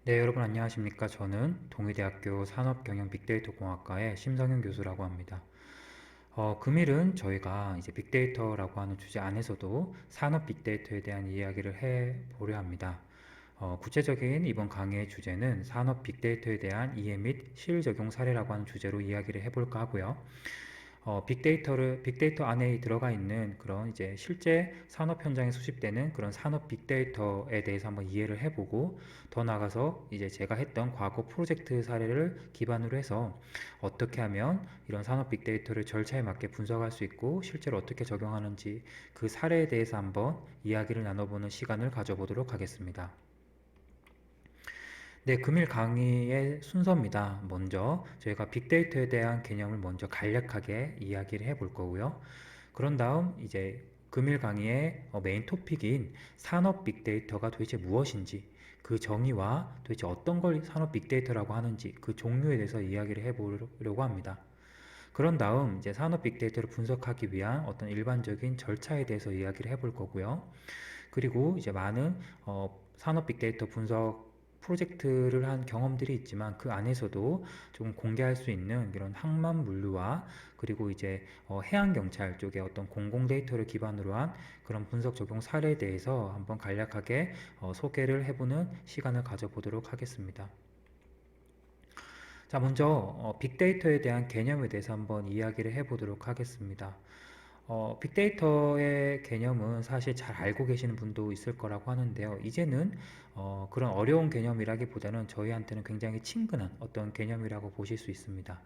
네, 여러분 안녕하십니까? 저는 동의대학교 산업경영 빅데이터공학과의 심성현 교수라고 합니다. 금일은 저희가 이제 빅데이터라고 하는 주제 안에서도 산업 빅데이터에 대한 이야기를 해 보려 합니다. 구체적인 이번 강의의 주제는 산업 빅데이터에 대한 이해 및 실일 적용 사례라고 하는 주제로 이야기를 해볼까 하고요. 빅데이터 안에 들어가 있는 그런 이제 실제 산업 현장에 수집되는 그런 산업 빅데이터에 대해서 한번 이해를 해보고 더 나아가서 이제 제가 했던 과거 프로젝트 사례를 기반으로 해서 어떻게 하면 이런 산업 빅데이터를 절차에 맞게 분석할 수 있고 실제로 어떻게 적용하는지 그 사례에 대해서 한번 이야기를 나눠보는 시간을 가져보도록 하겠습니다. 네, 금일 강의의 순서입니다. 먼저 저희가 빅데이터에 대한 개념을 먼저 간략하게 이야기를 해볼 거고요. 그런 다음 이제 금일 강의의 메인 토픽인 산업 빅데이터가 도대체 무엇인지 그 정의와 도대체 어떤 걸 산업 빅데이터라고 하는지 그 종류에 대해서 이야기를 해보려고 합니다. 그런 다음 이제 산업 빅데이터를 분석하기 위한 어떤 일반적인 절차에 대해서 이야기를 해볼 거고요. 그리고 이제 많은 산업 빅데이터 분석 프로젝트를 한 경험들이 있지만 그 안에서도 좀 공개할 수 있는 이런 항만 물류와 그리고 이제 해양 경찰 쪽의 어떤 공공 데이터를 기반으로 한 그런 분석 적용 사례에 대해서 한번 간략하게 소개를 해보는 시간을 가져보도록 하겠습니다. 자, 먼저 빅데이터에 대한 개념에 대해서 한번 이야기를 해보도록 하겠습니다. 빅데이터의 개념은 사실 잘 알고 계시는 분도 있을 거라고 하는데요. 이제는 그런 어려운 개념이라기보다는 저희한테는 굉장히 친근한 어떤 개념이라고 보실 수 있습니다.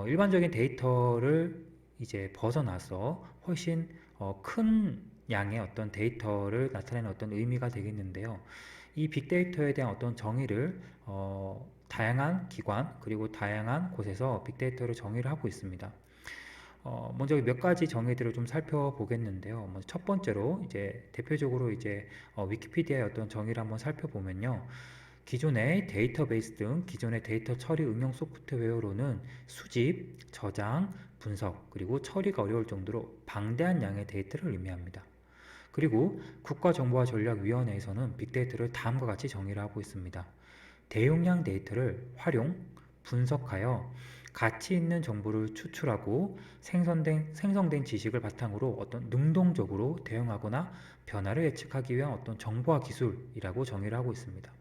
일반적인 데이터를 이제 벗어나서 훨씬 큰 양의 어떤 데이터를 나타내는 어떤 의미가 되겠는데요. 이 빅데이터에 대한 어떤 정의를 다양한 기관 그리고 다양한 곳에서 빅데이터를 정의를 하고 있습니다. 먼저 몇 가지 정의들을 좀 살펴보겠는데요. 먼저 첫 번째로 이제 대표적으로 이제 위키피디아의 어떤 정의를 한번 살펴보면요. 기존의 데이터베이스 등 기존의 데이터 처리 응용 소프트웨어로는 수집, 저장, 분석, 그리고 처리가 어려울 정도로 방대한 양의 데이터를 의미합니다. 그리고 국가정보화전략위원회에서는 빅데이터를 다음과 같이 정의를 하고 있습니다. 대용량 데이터를 활용, 분석하여 가치 있는 정보를 추출하고 생성된 지식을 바탕으로 어떤 능동적으로 대응하거나 변화를 예측하기 위한 어떤 정보화 기술이라고 정의를 하고 있습니다.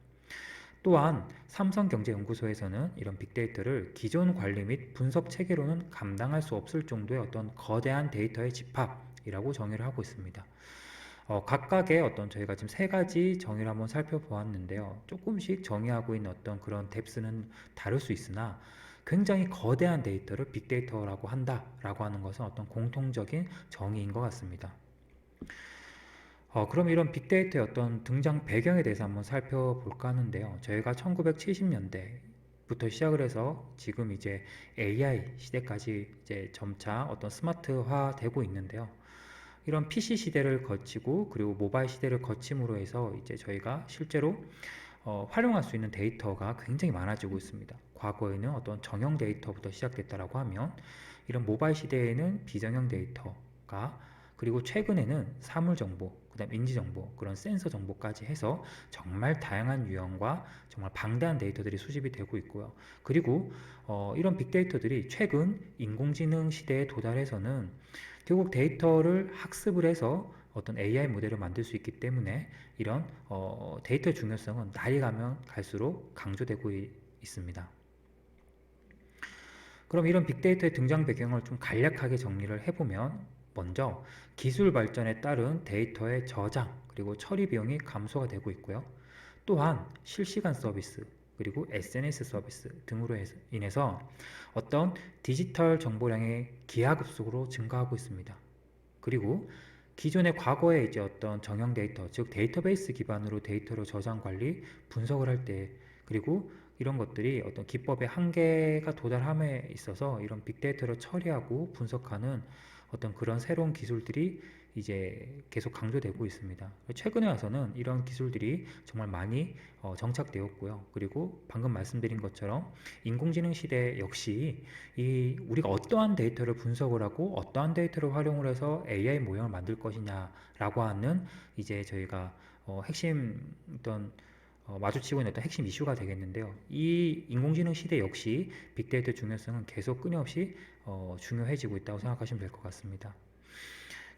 또한 삼성경제연구소에서는 이런 빅데이터를 기존 관리 및 분석 체계로는 감당할 수 없을 정도의 어떤 거대한 데이터의 집합이라고 정의를 하고 있습니다. 각각의 어떤 저희가 지금 세 가지 정의를 한번 살펴보았는데요. 조금씩 정의하고 있는 어떤 그런 뎁스는 다를 수 있으나 굉장히 거대한 데이터를 빅데이터라고 한다라고 하는 것은 어떤 공통적인 정의인 것 같습니다. 그럼 이런 빅데이터의 어떤 등장 배경에 대해서 한번 살펴볼까 하는데요. 저희가 1970년대부터 시작을 해서 지금 이제 AI 시대까지 이제 점차 어떤 스마트화 되고 있는데요. 이런 PC 시대를 거치고 그리고 모바일 시대를 거침으로 해서 이제 저희가 실제로 활용할 수 있는 데이터가 굉장히 많아지고 있습니다. 과거에는 어떤 정형 데이터부터 시작됐다라고 하면 이런 모바일 시대에는 비정형 데이터가 그리고 최근에는 사물 정보, 그다음 인지 정보, 그런 센서 정보까지 해서 정말 다양한 유형과 정말 방대한 데이터들이 수집이 되고 있고요. 그리고 이런 빅데이터들이 최근 인공지능 시대에 도달해서는 결국 데이터를 학습을 해서 어떤 AI 모델을 만들 수 있기 때문에 이런 데이터의 중요성은 날이 가면 갈수록 강조되고 있습니다. 그럼 이런 빅데이터의 등장 배경을 좀 간략하게 정리를 해보면 먼저 기술 발전에 따른 데이터의 저장 그리고 처리 비용이 감소가 되고 있고요. 또한 실시간 서비스 그리고 SNS 서비스 등으로 인해서 어떤 디지털 정보량이 기하급수로 증가하고 있습니다. 그리고 기존의 과거에 이제 어떤 정형 데이터, 즉 데이터베이스 기반으로 데이터를 저장 관리, 분석을 할 때, 그리고 이런 것들이 어떤 기법의 한계가 도달함에 있어서 이런 빅데이터를 처리하고 분석하는 어떤 그런 새로운 기술들이 이제 계속 강조되고 있습니다. 최근에 와서는 이런 기술들이 정말 많이 정착되었고요. 그리고 방금 말씀드린 것처럼 인공지능 시대 역시 이 우리가 어떠한 데이터를 분석을 하고 어떠한 데이터를 활용을 해서 AI 모형을 만들 것이냐라고 하는 이제 저희가 핵심 어떤 마주치고 있는 어떤 핵심 이슈가 되겠는데요. 이 인공지능 시대 역시 빅데이터 중요성은 계속 끊임없이 중요해지고 있다고 생각하시면 될 것 같습니다.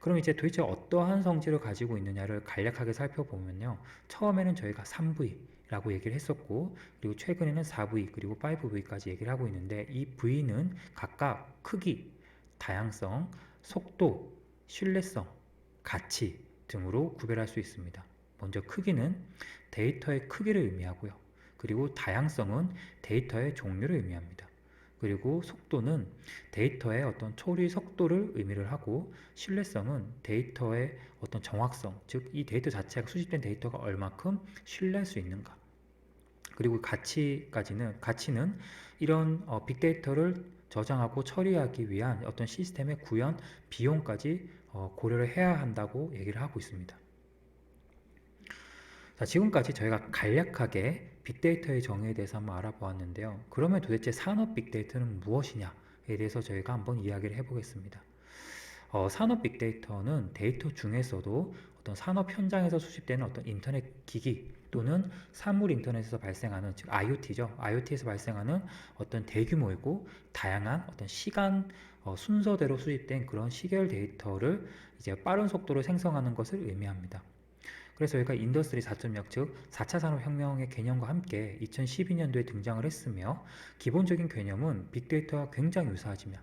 그럼 이제 도대체 어떠한 성질을 가지고 있느냐를 간략하게 살펴보면요. 처음에는 저희가 3V라고 얘기를 했었고, 그리고 최근에는 4V, 그리고 5V까지 얘기를 하고 있는데, 이 V는 각각 크기, 다양성, 속도, 신뢰성, 가치 등으로 구별할 수 있습니다. 먼저 크기는 데이터의 크기를 의미하고요. 그리고 다양성은 데이터의 종류를 의미합니다. 그리고 속도는 데이터의 어떤 처리 속도를 의미를 하고, 신뢰성은 데이터의 어떤 정확성, 즉 이 데이터 자체가 수집된 데이터가 얼마큼 신뢰할 수 있는가. 그리고 가치는 이런 빅데이터를 저장하고 처리하기 위한 어떤 시스템의 구현 비용까지 고려를 해야 한다고 얘기를 하고 있습니다. 자, 지금까지 저희가 간략하게 빅데이터의 정의에 대해서 한번 알아보았는데요. 그러면 도대체 산업 빅데이터는 무엇이냐에 대해서 저희가 한번 이야기를 해보겠습니다. 산업 빅데이터는 데이터 중에서도 어떤 산업 현장에서 수집되는 어떤 인터넷 기기 또는 사물 인터넷에서 발생하는, 즉 IoT죠. IoT에서 발생하는 어떤 대규모이고 다양한 어떤 시간 순서대로 수집된 그런 시계열 데이터를 이제 빠른 속도로 생성하는 것을 의미합니다. 그래서 저희가 인더스트리 4.0, 즉 4차 산업혁명의 개념과 함께 2012년도에 등장을 했으며, 기본적인 개념은 빅데이터와 굉장히 유사하지만,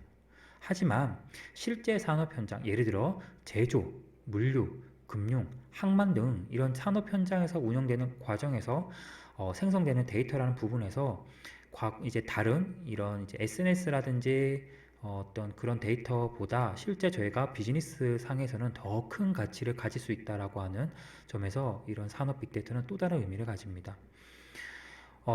하지만 실제 산업 현장, 예를 들어 제조, 물류, 금융, 항만 등 이런 산업 현장에서 운영되는 과정에서 생성되는 데이터라는 부분에서 이제 다른 이런 이제 SNS라든지 어떤 그런 데이터보다 실제 저희가 비즈니스 상에서는 더 큰 가치를 가질 수 있다라고 하는 점에서 이런 산업 빅데이터는 또 다른 의미를 가집니다.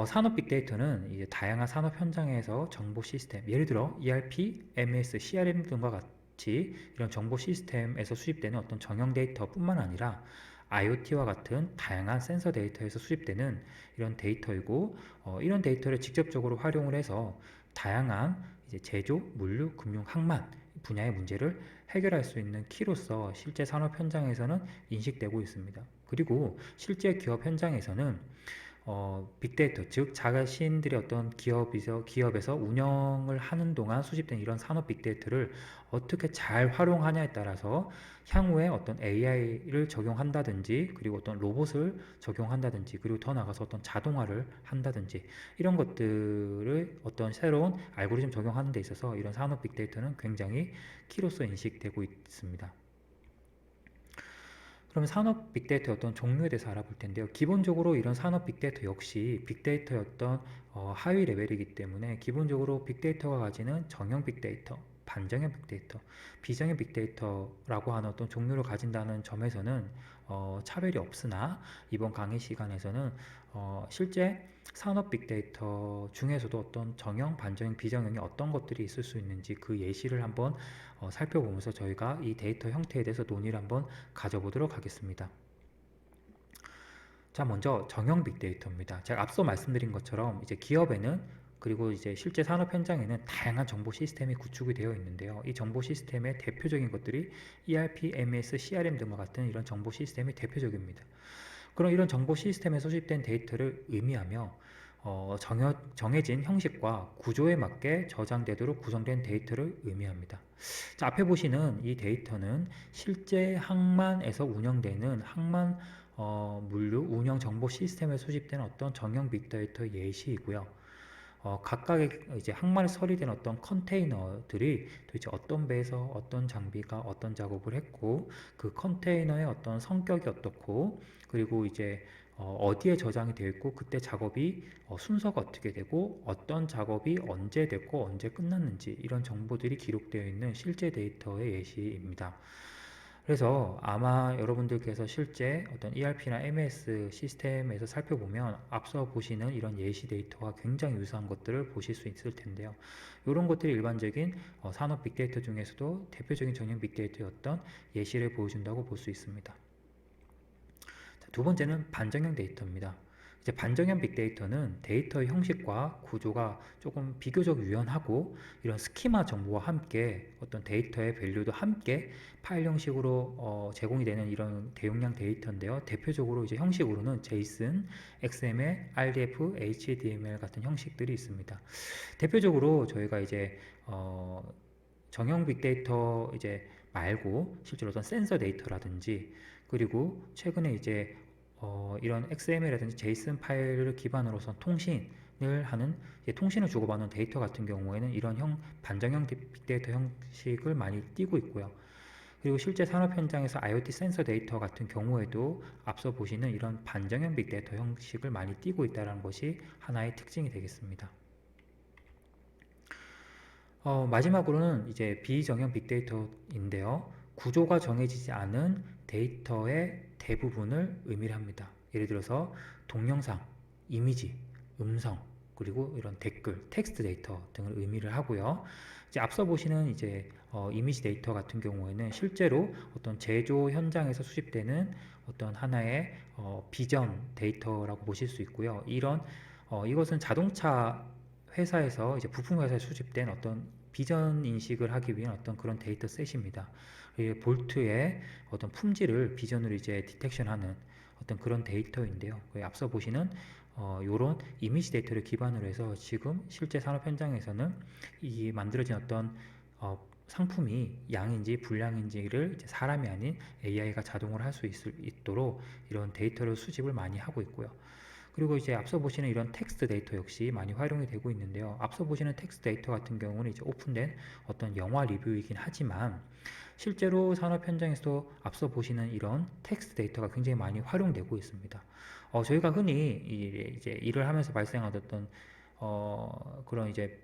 산업 빅데이터는 이제 다양한 산업 현장에서 정보 시스템, 예를 들어 ERP, MS, CRM 등과 같이 이런 정보 시스템에서 수집되는 어떤 정형 데이터뿐만 아니라 IoT와 같은 다양한 센서 데이터에서 수집되는 이런 데이터이고, 이런 데이터를 직접적으로 활용을 해서 다양한 이제 제조, 물류, 금융, 항만 분야의 문제를 해결할 수 있는 키로서 실제 산업 현장에서는 인식되고 있습니다. 그리고 실제 기업 현장에서는 빅데이터, 즉 자신들의 어떤 기업에서 운영을 하는 동안 수집된 이런 산업 빅데이터를 어떻게 잘 활용하냐에 따라서 향후에 어떤 AI를 적용한다든지, 그리고 어떤 로봇을 적용한다든지, 그리고 더 나아가서 어떤 자동화를 한다든지, 이런 것들을 어떤 새로운 알고리즘 적용하는 데 있어서 이런 산업 빅데이터는 굉장히 키로서 인식되고 있습니다. 그럼 산업 빅데이터의 어떤 종류에 대해서 알아볼 텐데요. 기본적으로 이런 산업 빅데이터 역시 빅데이터의 어떤 하위 레벨이기 때문에, 기본적으로 빅데이터가 가지는 정형 빅데이터, 반정형 빅데이터, 비정형 빅데이터라고 하는 어떤 종류를 가진다는 점에서는 차별이 없으나, 이번 강의 시간에서는 실제 산업 빅데이터 중에서도 어떤 정형, 반정형, 비정형이 어떤 것들이 있을 수 있는지 그 예시를 한번 살펴보면서 저희가 이 데이터 형태에 대해서 논의를 한번 가져보도록 하겠습니다. 자, 먼저 정형 빅데이터입니다. 제가 앞서 말씀드린 것처럼 이제 기업에는, 그리고 이제 실제 산업 현장에는 다양한 정보 시스템이 구축이 되어 있는데요. 이 정보 시스템의 대표적인 것들이 ERP, MES, CRM 등과 같은 이런 정보 시스템이 대표적입니다. 그럼 이런 정보 시스템에 소집된 데이터를 의미하며 정해진 형식과 구조에 맞게 저장되도록 구성된 데이터를 의미합니다. 자, 앞에 보시는 이 데이터는 실제 항만에서 운영되는 항만 물류 운영 정보 시스템에 소집된 어떤 정형 빅데이터 예시이고요. 각각의 이제 항만에 처리된 어떤 컨테이너들이 도대체 어떤 배에서 어떤 장비가 어떤 작업을 했고, 그 컨테이너의 어떤 성격이 어떻고, 그리고 이제 어디에 저장이 되어 있고, 그때 작업이 순서가 어떻게 되고, 어떤 작업이 언제 됐고 언제 끝났는지, 이런 정보들이 기록되어 있는 실제 데이터의 예시입니다. 그래서 아마 여러분들께서 실제 어떤 ERP나 MS 시스템에서 살펴보면 앞서 보시는 이런 예시 데이터와 굉장히 유사한 것들을 보실 수 있을 텐데요. 이런 것들이 일반적인 산업 빅데이터 중에서도 대표적인 정형 빅데이터였던 예시를 보여준다고 볼 수 있습니다. 자, 두 번째는 반정형 데이터입니다. 이제 반정형 빅데이터는 데이터의 형식과 구조가 조금 비교적 유연하고 이런 스키마 정보와 함께 어떤 데이터의 밸류도 함께 파일 형식으로 제공이 되는 이런 대용량 데이터인데요. 대표적으로 이제 형식으로는 JSON, XML, RDF, HTML 같은 형식들이 있습니다. 대표적으로 저희가 이제 정형 빅데이터 이제 말고 실제로 어떤 센서 데이터라든지 그리고 최근에 이제 이런 XML이라든지 JSON 파일을 기반으로서 통신을 하는 통신을 주고받는 데이터 같은 경우에는 이런 반정형 빅데이터 형식을 많이 띄고 있고요. 그리고 실제 산업 현장에서 IoT 센서 데이터 같은 경우에도 앞서 보시는 이런 반정형 빅데이터 형식을 많이 띄고 있다는 것이 하나의 특징이 되겠습니다. 마지막으로는 이제 비정형 빅데이터인데요. 구조가 정해지지 않은 데이터의 대부분을 의미를 합니다. 예를 들어서 동영상, 이미지, 음성, 그리고 이런 댓글, 텍스트 데이터 등을 의미를 하고요. 이제 앞서 보시는 이제 이미지 데이터 같은 경우에는 실제로 어떤 제조 현장에서 수집되는 어떤 하나의 비전 데이터라고 보실 수 있고요. 이것은 자동차 회사에서 이제 부품 회사에 수집된 어떤 비전 인식을 하기 위한 어떤 그런 데이터 셋입니다. 볼트의 어떤 품질을 비전으로 이제 디텍션하는 어떤 그런 데이터인데요. 앞서 보시는 이런 이미지 데이터를 기반으로 해서 지금 실제 산업 현장에서는 이 만들어진 어떤 상품이 양인지 불량인지를 이제 사람이 아닌 AI가 자동으로 할 수 있도록 이런 데이터를 수집을 많이 하고 있고요. 그리고 이제 앞서 보시는 이런 텍스트 데이터 역시 많이 활용이 되고 있는데요. 앞서 보시는 텍스트 데이터 같은 경우는 이제 오픈된 어떤 영화 리뷰이긴 하지만 실제로 산업 현장에서도 앞서 보시는 이런 텍스트 데이터가 굉장히 많이 활용되고 있습니다. 저희가 흔히 이제 일을 하면서 발생하던 그런 이제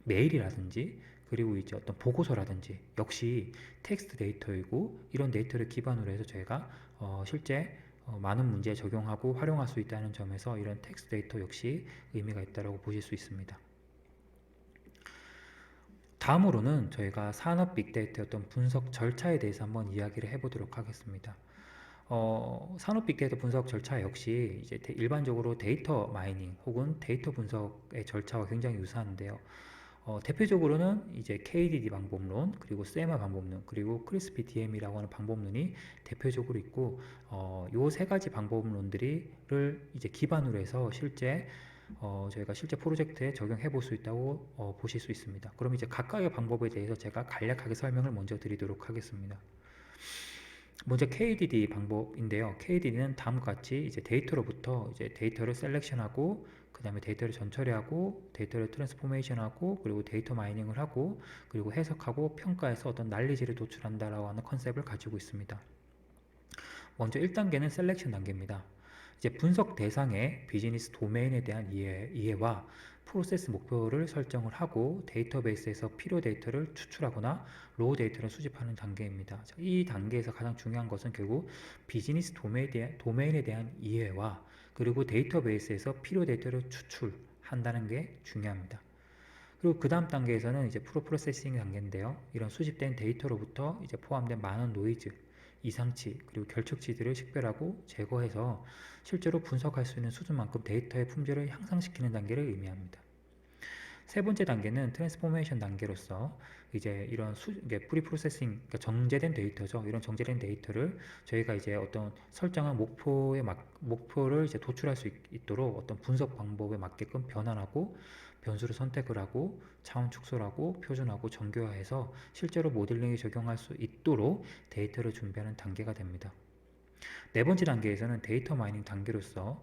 메일이라든지 그리고 이제 어떤 보고서라든지 역시 텍스트 데이터이고 이런 데이터를 기반으로 해서 저희가 실제 많은 문제에 적용하고 활용할 수 있다는 점에서 이런 텍스트 데이터 역시 의미가 있다고 보실 수 있습니다. 다음으로는 저희가 산업 빅데이터의 어떤 분석 절차에 대해서 한번 이야기를 해보도록 하겠습니다. 산업 빅데이터 분석 절차 역시 이제 일반적으로 데이터 마이닝 혹은 데이터 분석의 절차와 굉장히 유사한데요. 대표적으로는 이제 KDD 방법론, 그리고 세마 방법론, 그리고 크리스피 DM이라고 하는 방법론이 대표적으로 있고, 요 세 가지 방법론들을 이제 기반으로 해서 저희가 실제 프로젝트에 적용해 볼 수 있다고 보실 수 있습니다. 그럼 이제 각각의 방법에 대해서 제가 간략하게 설명을 먼저 드리도록 하겠습니다. 먼저 KDD 방법인데요. KDD는 다음과 같이 이제 데이터로부터 이제 데이터를 셀렉션하고 그 다음에 데이터를 전처리하고 데이터를 트랜스포메이션하고 그리고 데이터 마이닝을 하고 그리고 해석하고 평가해서 어떤 난리지를 도출한다라고 하는 컨셉을 가지고 있습니다. 먼저 1단계는 셀렉션 단계입니다. 이제 분석 대상의 비즈니스 도메인에 대한 이해와 프로세스 목표를 설정을 하고 데이터베이스에서 필요 데이터를 추출하거나 로우 데이터를 수집하는 단계입니다. 이 단계에서 가장 중요한 것은 결국 비즈니스 도메인에 대한 이해와 그리고 데이터베이스에서 필요 데이터를 추출한다는 게 중요합니다. 그리고 그 다음 단계에서는 이제 프로세싱 단계인데요. 이런 수집된 데이터로부터 이제 포함된 많은 노이즈, 이상치, 그리고 결촉치들을 식별하고 제거해서 실제로 분석할 수 있는 수준만큼 데이터의 품질을 향상시키는 단계를 의미합니다. 세 번째 단계는 트랜스포메이션 단계로서 이제 이런 프리 프로세싱, 그러니까 정제된 데이터죠. 이런 정제된 데이터를 저희가 이제 어떤 설정한 목표를 이제 도출할 수 있도록 어떤 분석 방법에 맞게끔 변환하고 변수를 선택을 하고 차원 축소를 하고 표준화하고 정교화해서 실제로 모델링에 적용할 수 있도록 데이터를 준비하는 단계가 됩니다. 네 번째 단계에서는 데이터 마이닝 단계로서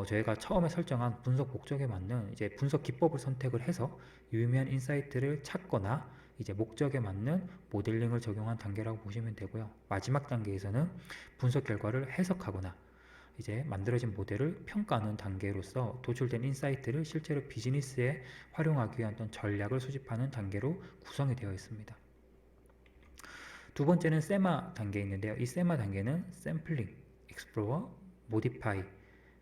저희가 처음에 설정한 분석 목적에 맞는 이제 분석 기법을 선택을 해서 유의미한 인사이트를 찾거나 이제 목적에 맞는 모델링을 적용한 단계라고 보시면 되고요. 마지막 단계에서는 분석 결과를 해석하거나 이제 만들어진 모델을 평가하는 단계로서 도출된 인사이트를 실제로 비즈니스에 활용하기 위한 어떤 전략을 수집하는 단계로 구성이 되어 있습니다. 두 번째는 세마 단계에 있는데요. 이 세마 단계는 샘플링, 익스플로어, 모디파이,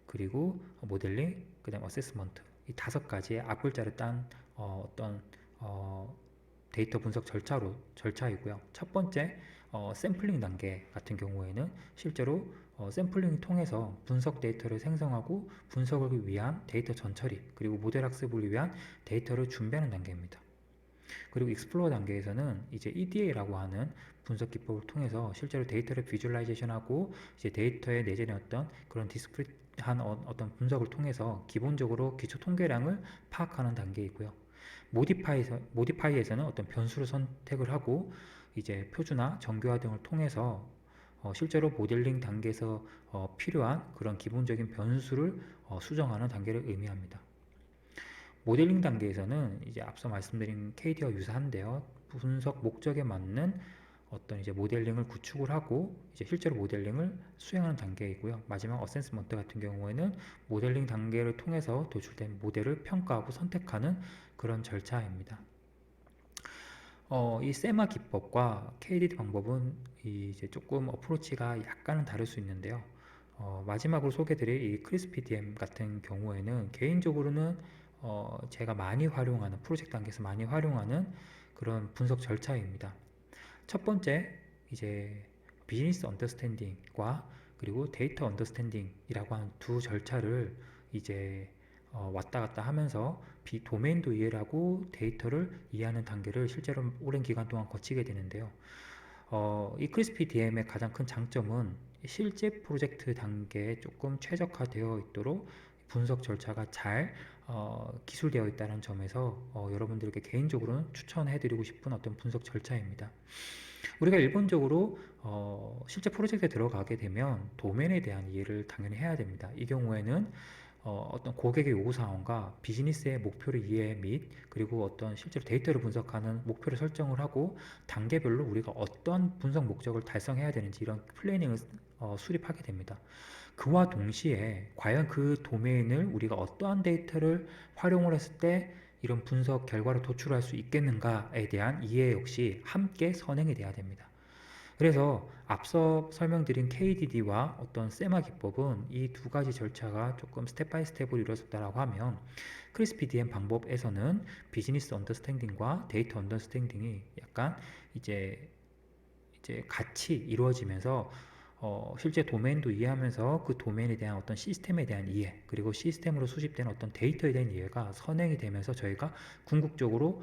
그리고 모델링, 그 다음 어세스먼트 이 5가지의 앞글자를 딴 어떤 데이터 분석 절차이고요. 첫 번째 샘플링 단계 같은 경우에는 실제로 샘플링을 통해서 분석 데이터를 생성하고 분석을 위한 데이터 전처리, 그리고 모델 학습을 위한 데이터를 준비하는 단계입니다. 그리고 익스플로어 단계에서는 이제 EDA라고 하는 분석 기법을 통해서 실제로 데이터를 비주얼라이제이션하고 이제 데이터에 내재된 어떤 그런 디스크릿한 어떤 분석을 통해서 기본적으로 기초 통계량을 파악하는 단계이고요. 모디파이에서는 어떤 변수를 선택을 하고 이제 표준화, 정교화 등을 통해서 실제로 모델링 단계에서 필요한 그런 기본적인 변수를 수정하는 단계를 의미합니다. 모델링 단계에서는 이제 앞서 말씀드린 KD와 유사한데요. 분석 목적에 맞는 어떤 이제 모델링을 구축을 하고 이제 실제로 모델링을 수행하는 단계이고요. 마지막 어센스먼트 같은 경우에는 모델링 단계를 통해서 도출된 모델을 평가하고 선택하는 그런 절차입니다. 이 세마 기법과 KDD 방법은 이제 조금 어프로치가 약간은 다를 수 있는데요. 마지막으로 소개드릴 이 크리스피디엠 같은 경우에는 개인적으로는 제가 많이 활용하는 프로젝트 단계에서 많이 활용하는 그런 분석 절차입니다. 첫 번째 이제 비즈니스 언더스탠딩과 그리고 데이터 언더스탠딩이라고 하는 두 절차를 이제 왔다 갔다 하면서 도메인도 이해를 하고 데이터를 이해하는 단계를 실제로 오랜 기간 동안 거치게 되는데요. 이 크리스피 DM의 가장 큰 장점은 실제 프로젝트 단계에 조금 최적화되어 있도록 분석 절차가 잘 기술되어 있다는 점에서 여러분들에게 개인적으로는 추천해드리고 싶은 어떤 분석 절차입니다. 우리가 일본적으로 실제 프로젝트에 들어가게 되면 도면에 대한 이해를 당연히 해야 됩니다. 이 경우에는 어떤 고객의 요구사항과 비즈니스의 목표를 이해 및 그리고 어떤 실제로 데이터를 분석하는 목표를 설정을 하고 단계별로 우리가 어떤 분석 목적을 달성해야 되는지 이런 플래닝을 수립하게 됩니다. 그와 동시에 과연 그 도메인을 우리가 어떠한 데이터를 활용을 했을 때 이런 분석 결과를 도출할 수 있겠는가에 대한 이해 역시 함께 선행이 돼야 됩니다. 그래서 앞서 설명드린 KDD와 어떤 세마 기법은 이 두 가지 절차가 조금 스텝 바이 스텝으로 이루어졌다라고 하면 크리스피디엠 방법에서는 비즈니스 언더스탠딩과 데이터 언더스탠딩이 약간 이제 같이 이루어지면서 실제 도메인도 이해하면서 그 도메인에 대한 어떤 시스템에 대한 이해 그리고 시스템으로 수집된 어떤 데이터에 대한 이해가 선행이 되면서 저희가 궁극적으로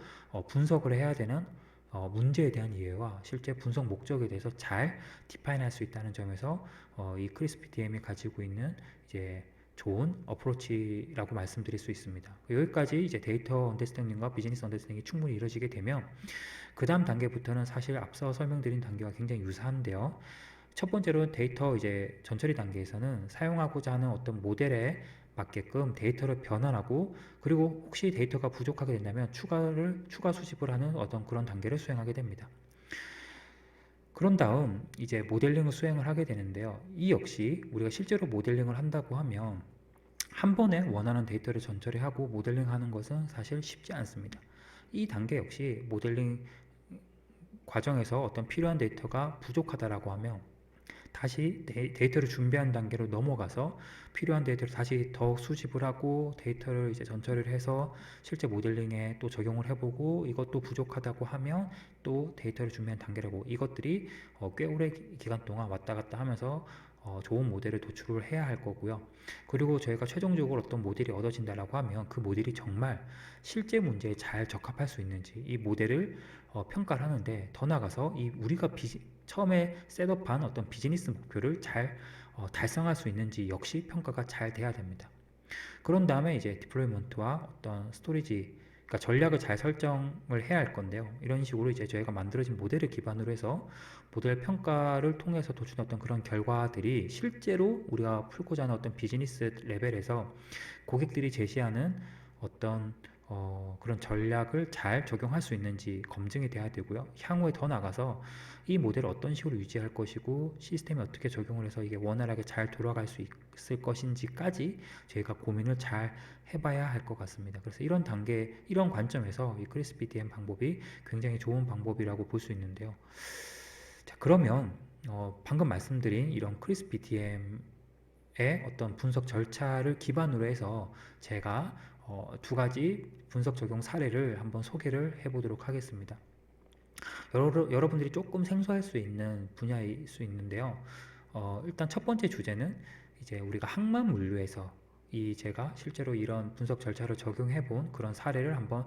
분석을 해야 되는 문제에 대한 이해와 실제 분석 목적에 대해서 잘 디파인할 수 있다는 점에서 이 크리스피 DM이 가지고 있는 이제 좋은 어프로치라고 말씀드릴 수 있습니다. 여기까지 이제 데이터 언더스탠딩과 비즈니스 언더스탠딩이 충분히 이루어지게 되면 그 다음 단계부터는 사실 앞서 설명드린 단계와 굉장히 유사한데요. 첫 번째로 데이터 이제 전처리 단계에서는 사용하고자 하는 어떤 모델에 맞게끔 데이터를 변환하고 그리고 혹시 데이터가 부족하게 된다면 추가 수집을 하는 어떤 그런 단계를 수행하게 됩니다. 그런 다음 이제 모델링을 수행을 하게 되는데요. 이 역시 우리가 실제로 모델링을 한다고 하면 한 번에 원하는 데이터를 전처리하고 모델링하는 것은 사실 쉽지 않습니다. 이 단계 역시 모델링 과정에서 어떤 필요한 데이터가 부족하다라고 하면 다시 데이터를 준비하는 단계로 넘어가서 필요한 데이터를 다시 더 수집을 하고 데이터를 이제 전처리를 해서 실제 모델링에 또 적용을 해보고 이것도 부족하다고 하면 또 데이터를 준비하는 단계라고 이것들이 꽤 오래 기간 동안 왔다 갔다 하면서 좋은 모델을 도출을 해야 할 거고요. 그리고 저희가 최종적으로 어떤 모델이 얻어진다라고 하면 그 모델이 정말 실제 문제에 잘 적합할 수 있는지 이 모델을 평가를 하는데 더 나아가서 이 우리가 처음에 셋업한 어떤 비즈니스 목표를 잘 달성할 수 있는지 역시 평가가 잘 돼야 됩니다. 그런 다음에 이제 디플로이먼트와 어떤 스토리지 그러니까 전략을 잘 설정을 해야 할 건데요. 이런 식으로 이제 저희가 만들어진 모델을 기반으로 해서 모델 평가를 통해서 도출된 어떤 그런 결과들이 실제로 우리가 풀고자 하는 어떤 비즈니스 레벨에서 고객들이 제시하는 어떤 그런 전략을 잘 적용할 수 있는지 검증이 돼야 되고요. 향후에 더 나가서 이 모델을 어떤 식으로 유지할 것이고 시스템에 어떻게 적용을 해서 이게 원활하게 잘 돌아갈 수 있을 것인지까지 저희가 고민을 잘 해봐야 할 것 같습니다. 그래서 이런 단계, 이런 관점에서 이 크리스피 DM 방법이 굉장히 좋은 방법이라고 볼 수 있는데요. 자, 그러면 방금 말씀드린 이런 크리스피 DM의 어떤 분석 절차를 기반으로 해서 제가 두 가지 분석 적용 사례를 한번 소개를 해보도록 하겠습니다. 여러분들이 조금 생소할 수 있는 분야일 수 있는데요. 일단 첫 번째 주제는 이제 우리가 항만 물류에서 제가 실제로 이런 분석 절차를 적용해 본 그런 사례를 한번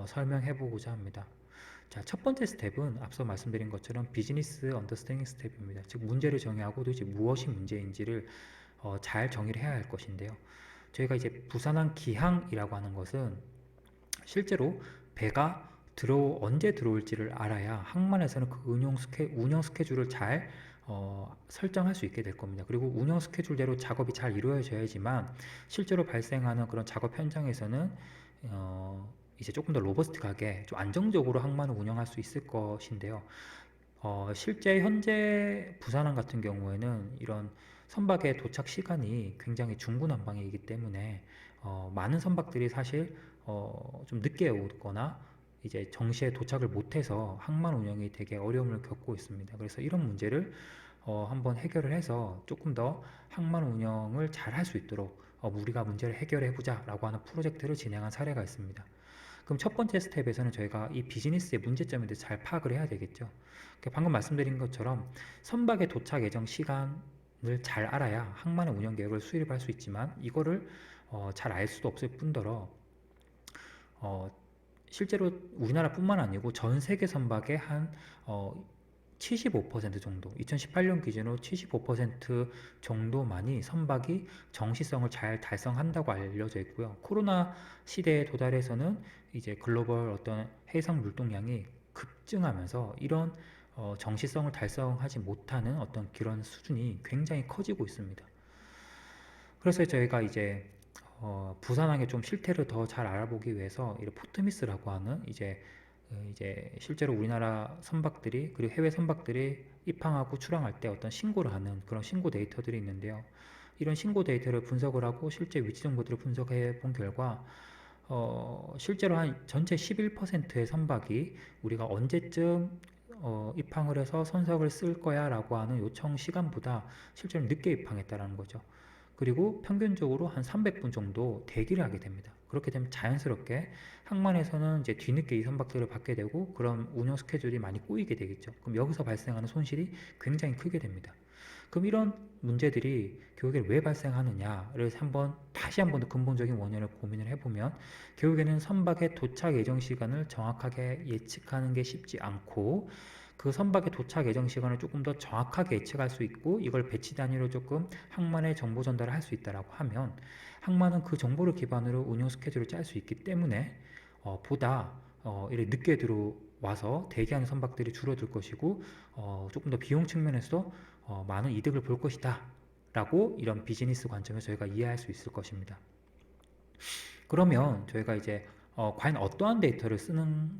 설명해 보고자 합니다. 자, 첫 번째 스텝은 앞서 말씀드린 것처럼 비즈니스 언더스탠딩 스텝입니다. 즉 문제를 정의하고 도대체 무엇이 문제인지를 잘 정의를 해야 할 것인데요. 저희가 이제 부산항 기항이라고 하는 것은 실제로 배가 언제 들어올지를 알아야 항만에서는 그 운영 스케줄을 잘 설정할 수 있게 될 겁니다. 그리고 운영 스케줄대로 작업이 잘 이루어져야지만 실제로 발생하는 그런 작업 현장에서는 이제 조금 더 로버스트하게 좀 안정적으로 항만을 운영할 수 있을 것인데요. 실제 현재 부산항 같은 경우에는 이런 선박의 도착 시간이 굉장히 중구난방이기 때문에 많은 선박들이 사실 좀 늦게 오거나 이제 정시에 도착을 못해서 항만 운영이 되게 어려움을 겪고 있습니다. 그래서 이런 문제를 한번 해결을 해서 조금 더 항만 운영을 잘 할 수 있도록 우리가 문제를 해결해 보자라고 하는 프로젝트를 진행한 사례가 있습니다. 그럼 첫 번째 스텝에서는 저희가 이 비즈니스의 문제점에 대해서 잘 파악을 해야 되겠죠. 방금 말씀드린 것처럼 선박의 도착 예정 시간을 잘 알아야 항만의 운영 계획을 수립할 수 있지만 이거를 잘 알 수도 없을 뿐더러 실제로 우리나라뿐만 아니고 전 세계 선박의 한 75% 정도, 2018년 기준으로 75% 정도만이 선박이 정시성을 잘 달성한다고 알려져 있고요. 코로나 시대에 도달해서는 이제 글로벌 어떤 해상 물동량이 급증하면서 이런 정시성을 달성하지 못하는 어떤 그런 수준이 굉장히 커지고 있습니다. 그래서 저희가 이제 부산항의 좀 실태를 더 잘 알아보기 위해서 이 포트미스라고 하는 이제 실제로 우리나라 선박들이 그리고 해외 선박들이 입항하고 출항할 때 어떤 신고를 하는 그런 신고 데이터들이 있는데요. 이런 신고 데이터를 분석을 하고 실제 위치 정보들을 분석해 본 결과 실제로 한 전체 11%의 선박이 우리가 언제쯤 입항을 해서 선석을 쓸 거야 라고 하는 요청 시간보다 실제로 늦게 입항했다라는 거죠. 그리고 평균적으로 한 300분 정도 대기를 하게 됩니다. 그렇게 되면 자연스럽게 항만에서는 이제 뒤늦게 이 선박들을 받게 되고 그런 운영 스케줄이 많이 꼬이게 되겠죠. 그럼 여기서 발생하는 손실이 굉장히 크게 됩니다. 그럼 이런 문제들이 결국에 왜 발생하느냐를 다시 한번 더 근본적인 원인을 고민을 해보면 결국에는 선박의 도착 예정 시간을 정확하게 예측하는 게 쉽지 않고 그 선박의 도착 예정 시간을 조금 더 정확하게 예측할 수 있고 이걸 배치 단위로 조금 항만에 정보 전달을 할 수 있다라고 하면 항만은 그 정보를 기반으로 운영 스케줄을 짤 수 있기 때문에 보다 이렇게 늦게 들어와서 대기하는 선박들이 줄어들 것이고 조금 더 비용 측면에서도 많은 이득을 볼 것이다 라고 이런 비즈니스 관점에서 저희가 이해할 수 있을 것입니다. 그러면 저희가 이제 과연 어떠한 데이터를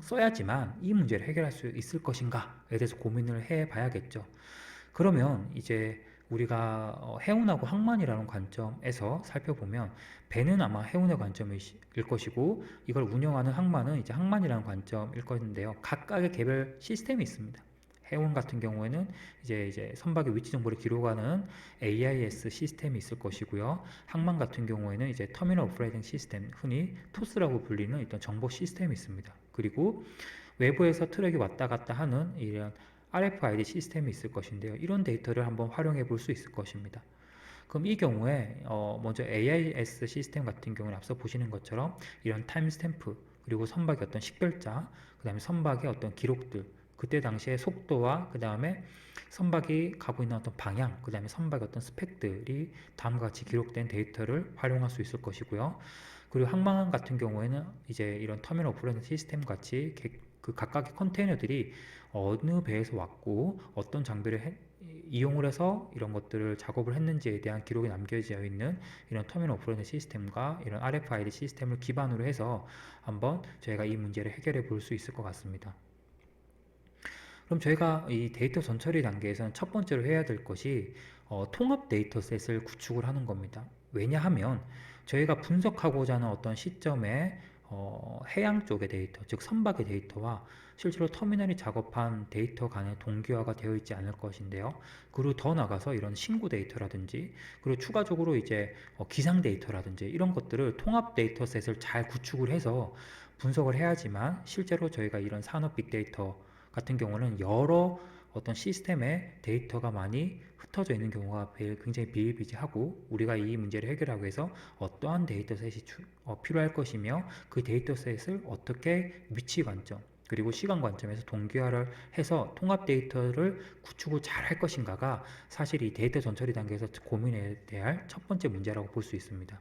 써야지만 이 문제를 해결할 수 있을 것인가에 대해서 고민을 해 봐야겠죠. 그러면 이제 우리가 해운하고 항만이라는 관점에서 살펴보면 배는 아마 해운의 관점일 것이고 이걸 운영하는 항만은 이제 항만이라는 관점일 것인데요. 각각의 개별 시스템이 있습니다. 해운 같은 경우에는 이제 선박의 위치 정보를 기록하는 AIS 시스템이 있을 것이고요. 항만 같은 경우에는 이제 터미널 오퍼레이팅 시스템, 흔히 토스라고 불리는 어떤 정보 시스템이 있습니다. 그리고 외부에서 트럭이 왔다 갔다 하는 이런 RFID 시스템이 있을 것인데요. 이런 데이터를 한번 활용해 볼 수 있을 것입니다. 그럼 이 경우에 먼저 AIS 시스템 같은 경우는 앞서 보시는 것처럼 이런 타임 스탬프 그리고 선박의 어떤 식별자 그 다음에 선박의 어떤 기록들 그때 당시의 속도와 그 다음에 선박이 가고 있는 어떤 방향 그 다음에 선박의 어떤 스펙들이 다음과 같이 기록된 데이터를 활용할 수 있을 것이고요. 그리고 항만 같은 경우에는 이제 이런 터미널 오퍼레이팅 시스템 같이 그 각각의 컨테이너들이 어느 배에서 왔고 어떤 장비를 이용을 해서 이런 것들을 작업을 했는지에 대한 기록이 남겨져 있는 이런 터미널 오퍼레이팅 시스템과 이런 RFID 시스템을 기반으로 해서 한번 저희가 이 문제를 해결해 볼 수 있을 것 같습니다. 그럼 저희가 이 데이터 전처리 단계에서는 첫 번째로 해야 될 것이 통합 데이터셋을 구축을 하는 겁니다. 왜냐하면 저희가 분석하고자 하는 어떤 시점에 해양 쪽의 데이터, 즉 선박의 데이터와 실제로 터미널이 작업한 데이터 간의 동기화가 되어 있지 않을 것인데요. 그리고 더 나가서 이런 신고 데이터라든지 그리고 추가적으로 이제 기상 데이터라든지 이런 것들을 통합 데이터셋을 잘 구축을 해서 분석을 해야지만 실제로 저희가 이런 산업 빅데이터 같은 경우는 여러 어떤 시스템에 데이터가 많이 흩어져 있는 경우가 굉장히 비일비재하고, 우리가 이 문제를 해결하기 위해서 어떠한 데이터셋이 필요할 것이며 그 데이터셋을 어떻게 위치 관점 그리고 시간 관점에서 동기화를 해서 통합 데이터를 구축을 잘 할 것인가가 사실 이 데이터 전처리 단계에서 고민해야 할 첫 번째 문제라고 볼 수 있습니다.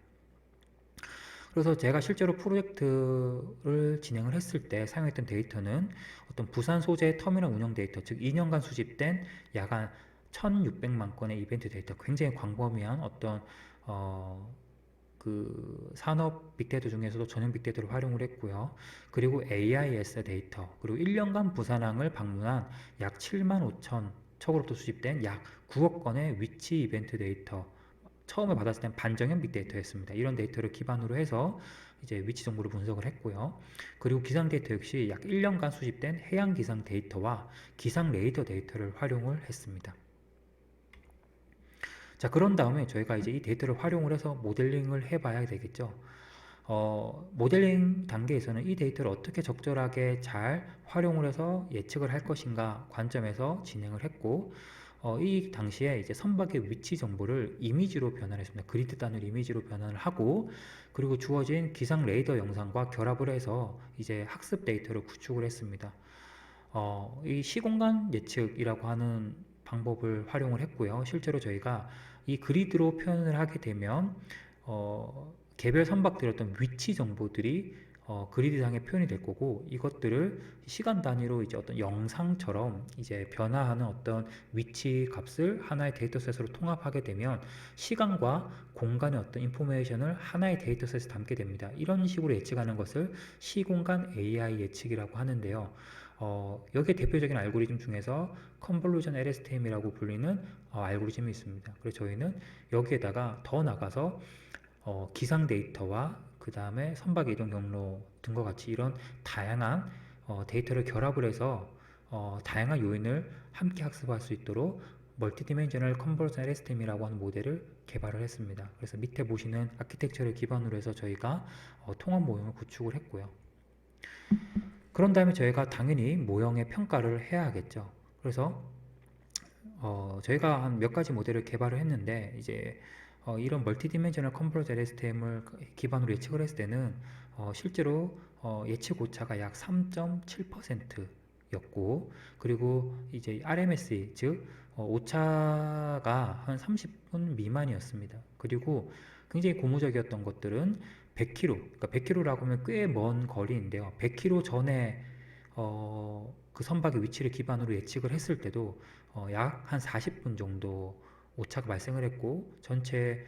그래서 제가 실제로 프로젝트를 진행을 했을 때 사용했던 데이터는 어떤 부산 소재 터미널 운영 데이터, 즉 2년간 수집된 약 한 1600만 건의 이벤트 데이터, 굉장히 광범위한 어떤 그 산업 빅데이터 중에서도 전용 빅데이터를 활용을 했고요. 그리고 AIS 데이터, 그리고 1년간 부산항을 방문한 약 7만 5천 척으로부터 수집된 약 9억 건의 위치 이벤트 데이터, 처음에 받았을 땐 반정형 빅데이터였습니다. 이런 데이터를 기반으로 해서 이제 위치 정보를 분석을 했고요. 그리고 기상 데이터 역시 약 1년간 수집된 해양 기상 데이터와 기상 레이더 데이터를 활용을 했습니다. 자, 그런 다음에 저희가 이제 이 데이터를 활용을 해서 모델링을 해봐야 되겠죠. 모델링 단계에서는 이 데이터를 어떻게 적절하게 잘 활용을 해서 예측을 할 것인가 관점에서 진행을 했고, 이 당시에 이제 선박의 위치 정보를 이미지로 변환했습니다. 그리드 단위로 이미지로 변환을 하고, 그리고 주어진 기상 레이더 영상과 결합을 해서 이제 학습 데이터를 구축을 했습니다. 이 시공간 예측이라고 하는 방법을 활용을 했고요. 실제로 저희가 이 그리드로 표현을 하게 되면 개별 선박들의 어떤 위치 정보들이 그리드상에 표현이 될 거고, 이것들을 시간 단위로 이제 어떤 영상처럼 이제 변화하는 어떤 위치 값을 하나의 데이터셋으로 통합하게 되면 시간과 공간의 어떤 인포메이션을 하나의 데이터셋에 담게 됩니다. 이런 식으로 예측하는 것을 시공간 AI 예측이라고 하는데요. 여기에 대표적인 알고리즘 중에서 컨볼루션 LSTM이라고 불리는 알고리즘이 있습니다. 그래서 저희는 여기에다가 더 나가서 기상 데이터와 그 다음에 선박 이동 경로 등과 같이 이런 다양한 데이터를 결합을 해서 다양한 요인을 함께 학습할 수 있도록 멀티디멘셔널 컨볼루션 LSTM이라고 하는 모델을 개발을 했습니다. 그래서 밑에 보시는 아키텍처를 기반으로 해서 저희가 통합 모형을 구축을 했고요. 그런 다음에 저희가 당연히 모형의 평가를 해야 하겠죠. 그래서 저희가 한 몇 가지 모델을 개발을 했는데, 이제 이런 멀티디멘셔널 컨버전 LSTM을 기반으로 예측을 했을 때는 실제로 예측 오차가 약 3.7%였고, 그리고 이제 RMSE, 즉 오차가 한 30분 미만이었습니다. 그리고 굉장히 고무적이었던 것들은 100km, 그러니까 100km라고 하면 꽤 먼 거리인데요. 100km 전에 그 선박의 위치를 기반으로 예측을 했을 때도 약 한 40분 정도 오차가 발생을 했고, 전체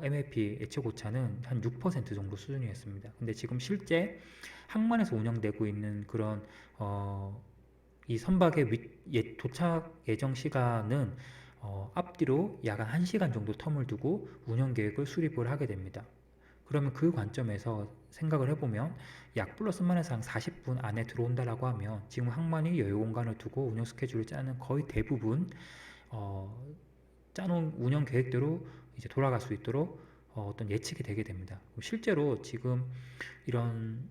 MAP 예측 오차는 한 6% 정도 수준이었습니다. 근데 지금 실제 항만에서 운영되고 있는 그런 이 선박의 도착 예정 시간은 앞뒤로 약 한 1시간 정도 텀을 두고 운영 계획을 수립을 하게 됩니다. 그러면 그 관점에서 생각을 해보면 약 플러스 마이너스 한 40분 안에 들어온다라고 하면 지금 항만이 여유 공간을 두고 운영 스케줄을 짜는 거의 대부분 짜놓은 운영 계획대로 이제 돌아갈 수 있도록 어떤 예측이 되게 됩니다. 실제로 지금 이런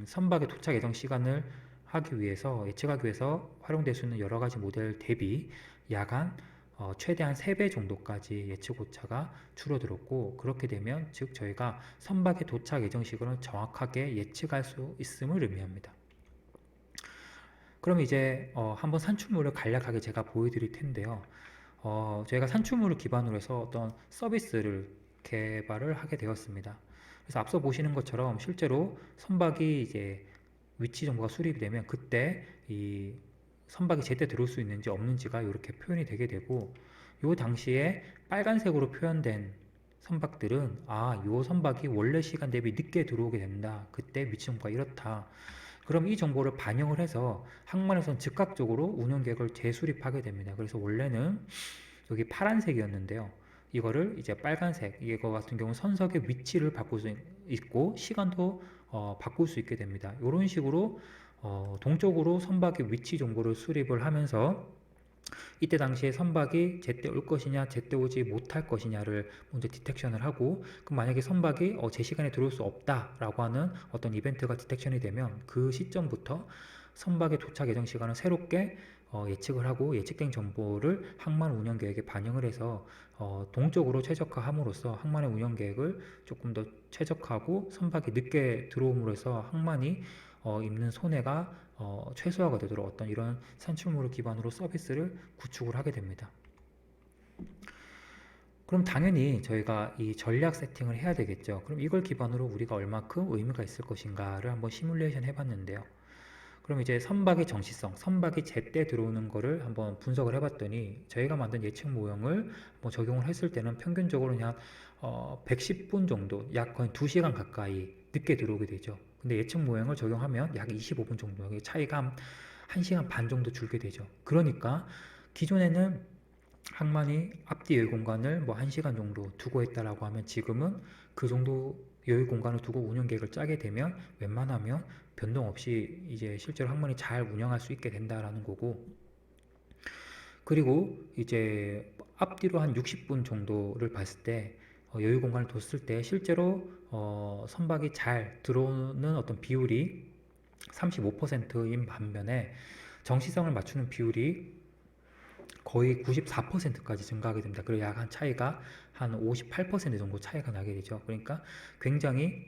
선박의 도착 예정 시간을 하기 위해서 예측하기 위해서 활용될 수 있는 여러 가지 모델 대비 약간 최대한 3배 정도까지 예측 오차가 줄어들었고, 그렇게 되면 즉 저희가 선박의 도착 예정 시간을 정확하게 예측할 수 있음을 의미합니다. 그럼 이제 한번 산출물을 간략하게 제가 보여드릴 텐데요. 저희가 산출물을 기반으로 해서 어떤 서비스를 개발을 하게 되었습니다. 그래서 앞서 보시는 것처럼 실제로 선박이 이제 위치 정보가 수립이 되면 그때 이 선박이 제때 들어올 수 있는지 없는지가 이렇게 표현이 되게 되고, 요 당시에 빨간색으로 표현된 선박들은 요 선박이 원래 시간 대비 늦게 들어오게 된다, 그때 위치 정보가 이렇다. 그럼 이 정보를 반영을 해서 항만에서는 즉각적으로 운영 계획을 재수립하게 됩니다. 그래서 원래는 여기 파란색이었는데요. 이거를 이제 빨간색, 이거 같은 경우 선석의 위치를 바꿀 수 있고 시간도 바꿀 수 있게 됩니다. 이런 식으로 동적으로 선박의 위치 정보를 수립을 하면서 이때 당시에 선박이 제때 올 것이냐 제때 오지 못할 것이냐를 먼저 디텍션을 하고, 그럼 만약에 선박이 제 시간에 들어올 수 없다라고 하는 어떤 이벤트가 디텍션이 되면 그 시점부터 선박의 도착 예정 시간을 새롭게 예측을 하고 예측된 정보를 항만 운영 계획에 반영을 해서 동적으로 최적화함으로써 항만의 운영 계획을 조금 더 최적화하고 선박이 늦게 들어옴으로 해서 항만이 입는 손해가 최소화가 되도록 어떤 이런 산출물을 기반으로 서비스를 구축을 하게 됩니다. 그럼 당연히 저희가 이 전략 세팅을 해야 되겠죠. 그럼 이걸 기반으로 우리가 얼마큼 의미가 있을 것인가를 한번 시뮬레이션 해봤는데요. 그럼 이제 선박의 정시성, 선박이 제때 들어오는 거를 한번 분석을 해봤더니 저희가 만든 예측 모형을 뭐 적용을 했을 때는 평균적으로 그냥 110분 정도, 약 거의 2시간 가까이 늦게 들어오게 되죠. 근데 예측 모형을 적용하면 약 25분 정도, 차이가 한 1시간 반 정도 줄게 되죠. 그러니까 기존에는 항만이 앞뒤 여유 공간을 뭐 1시간 정도 두고 했다라고 하면 지금은 그 정도 여유 공간을 두고 운영 계획을 짜게 되면 웬만하면 변동 없이 이제 실제로 항만이 잘 운영할 수 있게 된다라는 거고, 그리고 이제 앞뒤로 한 60분 정도를 봤을 때 여유 공간을 뒀을 때 실제로 선박이 잘 들어오는 어떤 비율이 35%인 반면에 정시성을 맞추는 비율이 거의 94%까지 증가하게 됩니다. 그리고 약 한 차이가 한 58% 정도 차이가 나게 되죠. 그러니까 굉장히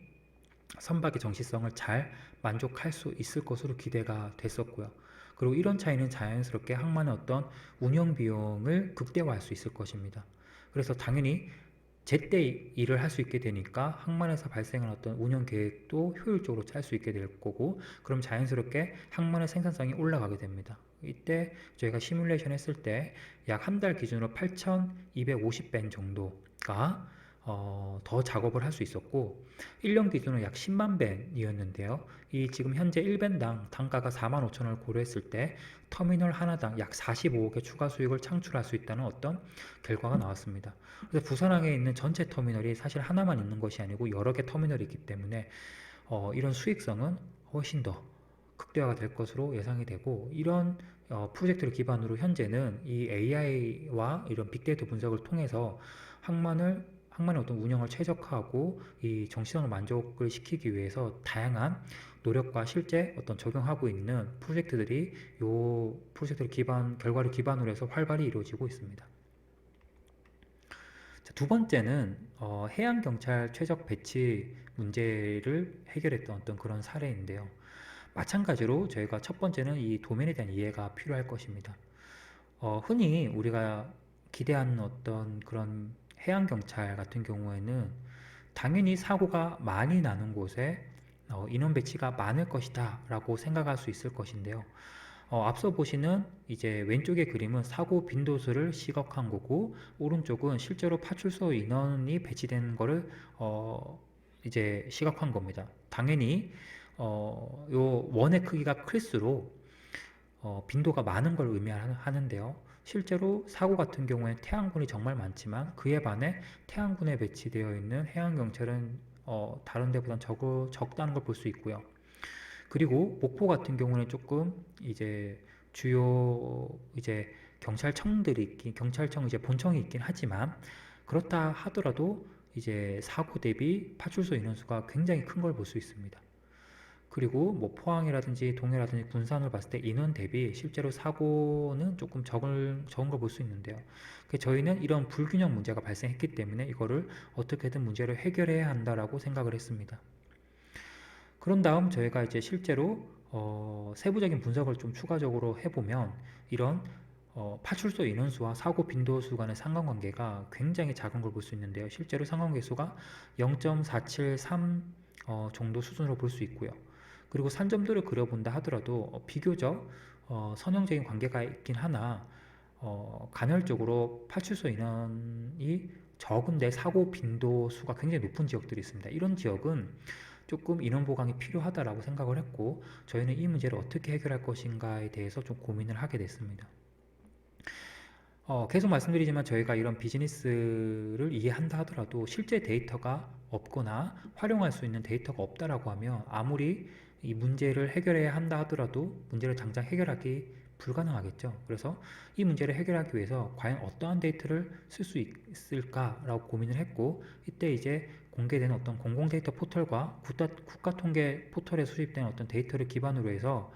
선박의 정시성을 잘 만족할 수 있을 것으로 기대가 됐었고요. 그리고 이런 차이는 자연스럽게 항만의 어떤 운영 비용을 극대화할 수 있을 것입니다. 그래서 당연히 제때 일을 할 수 있게 되니까 항만에서 발생한 어떤 운영 계획도 효율적으로 짤 수 있게 될 거고, 그럼 자연스럽게 항만의 생산성이 올라가게 됩니다. 이때 저희가 시뮬레이션 했을 때 약 한 달 기준으로 8,250벤 정도가 더 작업을 할 수 있었고, 1년 기준으로 약 10만 벤이었는데요. 이 지금 현재 1벤당 단가가 4만 5천 원을 고려했을 때 터미널 하나당 약 45억의 추가 수익을 창출할 수 있다는 어떤 결과가 나왔습니다. 그래서 부산항에 있는 전체 터미널이 사실 하나만 있는 것이 아니고 여러 개 터미널이 있기 때문에 이런 수익성은 훨씬 더 극대화가 될 것으로 예상이 되고, 이런 프로젝트를 기반으로 현재는 이 AI와 이런 빅데이터 분석을 통해서 항만의 어떤 운영을 최적화하고 이 정시성을 만족을 시키기 위해서 다양한 노력과 실제 어떤 적용하고 있는 프로젝트들이 요 프로젝트를 결과를 기반으로 해서 활발히 이루어지고 있습니다. 두 번째는 해양경찰 최적 배치 문제를 해결했던 어떤 그런 사례인데요. 마찬가지로 저희가 첫 번째는 이 도면에 대한 이해가 필요할 것입니다. 흔히 우리가 기대하는 어떤 그런 해양경찰 같은 경우에는 당연히 사고가 많이 나는 곳에 인원 배치가 많을 것이다 라고 생각할 수 있을 것인데요. 앞서 보시는 이제 왼쪽의 그림은 사고 빈도수를 시각한 거고, 오른쪽은 실제로 파출소 인원이 배치된 거를 이제 시각한 겁니다. 당연히 요 원의 크기가 클수록 빈도가 많은 걸 의미하는데요. 실제로 사고 같은 경우에 태안군이 정말 많지만 그에 반해 태안군에 배치되어 있는 해양경찰은 다른 데보단 적다는 걸 볼 수 있고요. 그리고 목포 같은 경우는 조금 이제 주요 이제 경찰청 이제 본청이 있긴 하지만, 그렇다 하더라도 이제 사고 대비 파출소 인원수가 굉장히 큰 걸 볼 수 있습니다. 그리고 뭐 포항이라든지 동해라든지 군산을 봤을 때 인원 대비 실제로 사고는 조금 적은 걸 볼 수 있는데요. 저희는 이런 불균형 문제가 발생했기 때문에 이거를 어떻게든 문제를 해결해야 한다라고 생각을 했습니다. 그런 다음 저희가 이제 실제로 세부적인 분석을 좀 추가적으로 해보면 이런 파출소 인원수와 사고 빈도수 간의 상관관계가 굉장히 작은 걸 볼 수 있는데요. 실제로 상관계수가 0.473 정도 수준으로 볼 수 있고요. 그리고 산점도를 그려본다 하더라도 비교적 선형적인 관계가 있긴 하나 간헐적으로 파출소 인원이 적은데 사고 빈도수가 굉장히 높은 지역들이 있습니다. 이런 지역은 조금 인원 보강이 필요하다라고 생각을 했고, 저희는 이 문제를 어떻게 해결할 것인가에 대해서 좀 고민을 하게 됐습니다. 계속 말씀드리지만 저희가 이런 비즈니스를 이해한다 하더라도 실제 데이터가 없거나 활용할 수 있는 데이터가 없다라고 하면 아무리 이 문제를 해결해야 한다 하더라도 문제를 당장 해결하기 불가능하겠죠. 그래서 이 문제를 해결하기 위해서 과연 어떠한 데이터를 쓸 수 있을까라고 고민을 했고, 이때 이제 공개된 어떤 공공 데이터 포털과 국가 통계 포털에 수집된 어떤 데이터를 기반으로 해서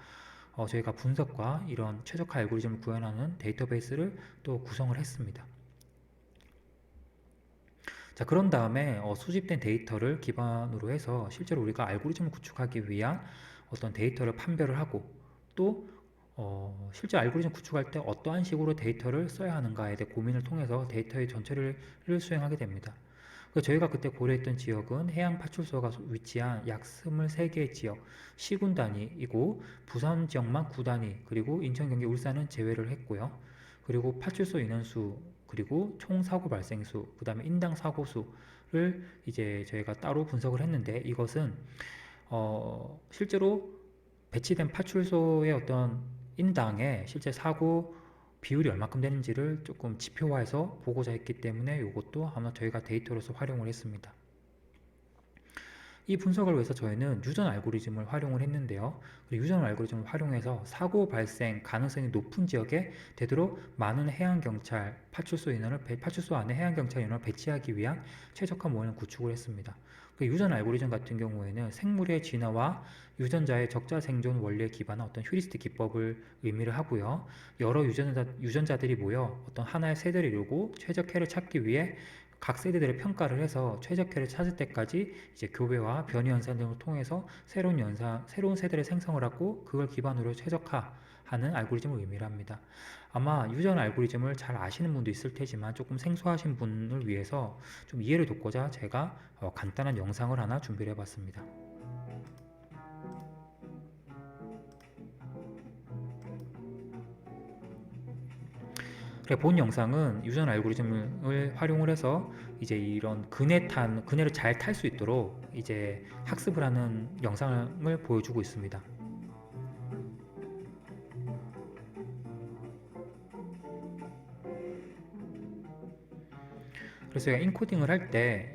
저희가 분석과 이런 최적화 알고리즘을 구현하는 데이터베이스를 또 구성을 했습니다. 자, 그런 다음에 수집된 데이터를 기반으로 해서 실제로 우리가 알고리즘을 구축하기 위한 어떤 데이터를 판별을 하고 또 실제 알고리즘 구축할 때 어떠한 식으로 데이터를 써야 하는가에 대해 고민을 통해서 데이터의 전체를 수행하게 됩니다. 저희가 그때 고려했던 지역은 해양 파출소가 위치한 약 23개의 지역, 시군 단위이고 부산 지역만 9단위, 그리고 인천, 경기, 울산은 제외를 했고요. 그리고 파출소 인원수, 그리고 총 사고 발생수, 그 다음에 인당 사고수를 이제 저희가 따로 분석을 했는데, 이것은 실제로 배치된 파출소의 어떤 인당의 실제 사고 비율이 얼마큼 되는지를 조금 지표화해서 보고자 했기 때문에 이것도 아마 저희가 데이터로서 활용을 했습니다. 이 분석을 위해서 저희는 유전 알고리즘을 활용을 했는데요. 유전 알고리즘을 활용해서 사고 발생 가능성이 높은 지역에 되도록 많은 해양경찰 파출소 안에 해양경찰 인원을 배치하기 위한 최적화 모델을 구축을 했습니다. 유전 알고리즘 같은 경우에는 생물의 진화와 유전자의 적자 생존 원리에 기반한 어떤 휴리스틱 기법을 의미를 하고요. 여러 유전자들이 모여 어떤 하나의 세대를 이루고 최적해를 찾기 위해 각 세대들의 평가를 해서 최적해를 찾을 때까지 이제 교배와 변이 현상 등을 통해서 새로운 세대를 생성을 하고 그걸 기반으로 최적화하는 알고리즘을 의미를 합니다. 아마 유전 알고리즘을 잘 아시는 분도 있을 테지만 조금 생소하신 분을 위해서 좀 이해를 돕고자 제가 간단한 영상을 하나 준비를 해봤습니다. 본 영상은 유전 알고리즘을 활용을 해서 이제 이런 그네를 잘 탈 수 있도록 이제 학습을 하는 영상을 보여주고 있습니다. 그래서 제가 인코딩을 할 때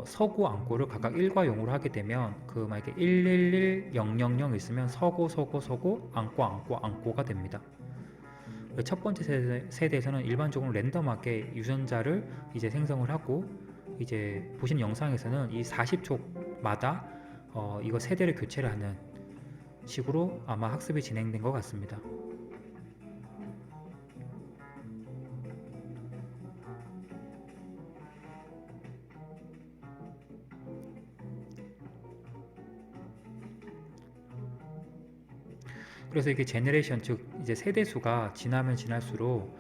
서고 앙고를 각각 1과 0으로 하게 되면 그 만약에 111000 있으면 서고 앙고가 됩니다. 첫 번째 세대에서는 일반적으로 랜덤하게 유전자를 이제 생성을 하고 이제 보신 영상에서는 이 40초마다 이거 세대를 교체를 하는 식으로 아마 학습이 진행된 것 같습니다. 그래서 이게 제너레이션, 즉 이제 세대수가 지나면 지날수록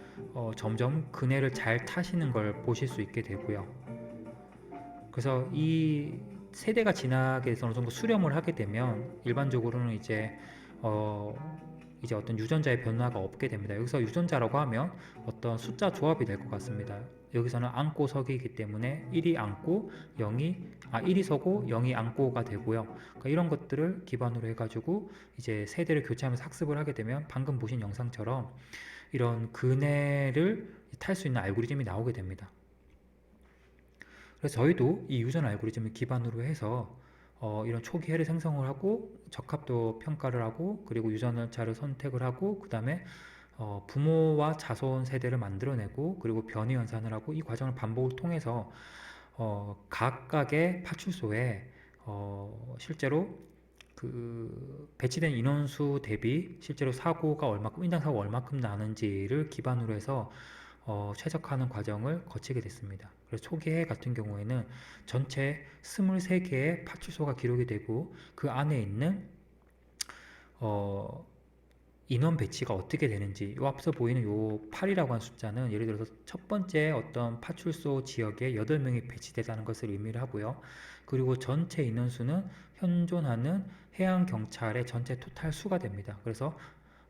점점 그네를 잘 타시는 걸 보실 수 있게 되고요. 그래서 이 세대가 지나게 돼서 어느 정도 수렴을 하게 되면 일반적으로는 이제 어떤 유전자의 변화가 없게 됩니다. 여기서 유전자라고 하면 어떤 숫자 조합이 될 것 같습니다. 여기서는 안고 서기이기 때문에 1이 안고 1이 서고 0이 안고가 되고요. 그러니까 이런 것들을 기반으로 해가지고 이제 세대를 교체하면서 학습을 하게 되면 방금 보신 영상처럼 이런 그네를 탈 수 있는 알고리즘이 나오게 됩니다. 그래서 저희도 이 유전 알고리즘을 기반으로 해서 이런 초기 해를 생성을 하고 적합도 평가를 하고 그리고 유전자를 선택을 하고 그 다음에 부모와 자손 세대를 만들어내고 그리고 변이 연산을 하고 이 과정을 반복을 통해서 각각의 파출소에 실제로 그 배치된 인원수 대비 실제로 인당 사고가 얼마큼 나는지를 기반으로 해서 최적화하는 과정을 거치게 됐습니다. 그래서 초기해 같은 경우에는 전체 23개의 파출소가 기록이 되고 그 안에 있는 인원 배치가 어떻게 되는지, 요 앞서 보이는 요 8이라고 하는 숫자는 예를 들어서 첫 번째 어떤 파출소 지역에 8명이 배치되다는 것을 의미를 하고요. 그리고 전체 인원수는 현존하는 해양경찰의 전체 토탈 수가 됩니다. 그래서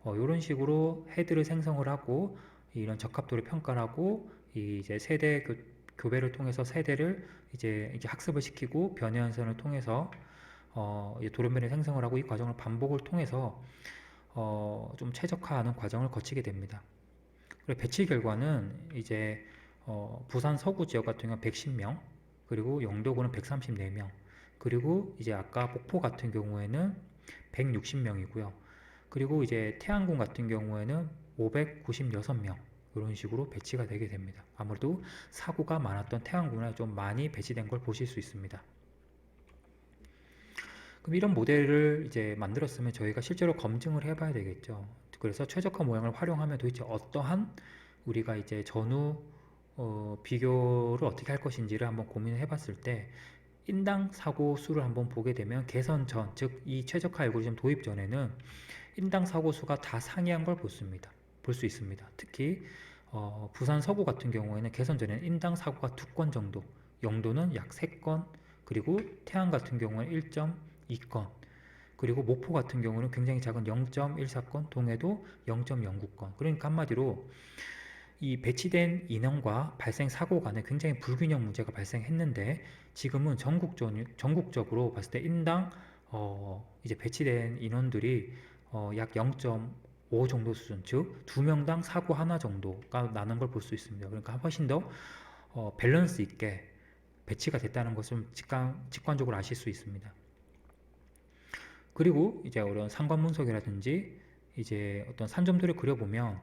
이런 식으로 헤드를 생성을 하고 이런 적합도를 평가를 하고 이제 세대 교배를 통해서 세대를 이제 학습을 시키고 변이 현상을 통해서 돌연변이 생성을 하고 이 과정을 반복을 통해서 좀 최적화하는 과정을 거치게 됩니다. 그리고 배치 결과는 이제 부산 서구 지역 같은 경우는 110명, 그리고 영도군은 134명, 그리고 이제 아까 목포 같은 경우에는 160명이고요. 그리고 이제 태안군 같은 경우에는 596명, 이런 식으로 배치가 되게 됩니다. 아무래도 사고가 많았던 태안군에 좀 많이 배치된 걸 보실 수 있습니다. 그럼 이런 모델을 이제 만들었으면 저희가 실제로 검증을 해봐야 되겠죠. 그래서 최적화 모형을 활용하면 도대체 어떠한 우리가 이제 전후 비교를 어떻게 할 것인지를 한번 고민을 해봤을 때 인당 사고 수를 한번 보게 되면 개선 전, 즉 이 최적화 알고리즘 도입 전에는 인당 사고 수가 다 상이한 걸 볼 수 있습니다. 특히 부산 서구 같은 경우에는 개선 전에는 인당 사고가 2건 정도, 영도는 약 3건, 그리고 태안 같은 경우는 1.2건, 그리고 목포 같은 경우는 굉장히 작은 0.14건, 동해도 0.09건. 그러니까 한마디로 이 배치된 인원과 발생 사고 간에 굉장히 불균형 문제가 발생했는데 지금은 전국적으로 봤을 때 인당 이제 배치된 인원들이 약 0.5 정도 수준, 즉 2명당 사고 하나 정도가 나는 걸 볼 수 있습니다. 그러니까 훨씬 더 밸런스 있게 배치가 됐다는 것을 직관적으로 아실 수 있습니다. 그리고 이제 이런 상관 분석이라든지 이제 어떤 산점도를 그려보면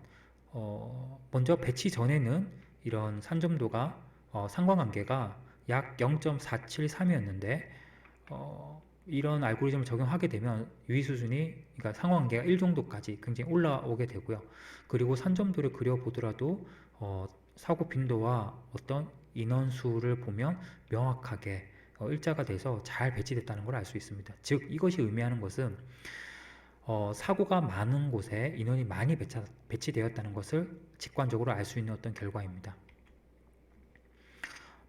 먼저 배치 전에는 이런 산점도가 상관관계가 약 0.473이었는데 이런 알고리즘을 적용하게 되면 유의 수준이 그러니까 상관관계가 1 정도까지 굉장히 올라오게 되고요. 그리고 산점도를 그려보더라도 사고 빈도와 어떤 인원수를 보면 명확하게 일자가 돼서 잘 배치됐다는 걸 알 수 있습니다. 즉 이것이 의미하는 것은 사고가 많은 곳에 인원이 많이 배치되었다는 것을 직관적으로 알 수 있는 어떤 결과입니다.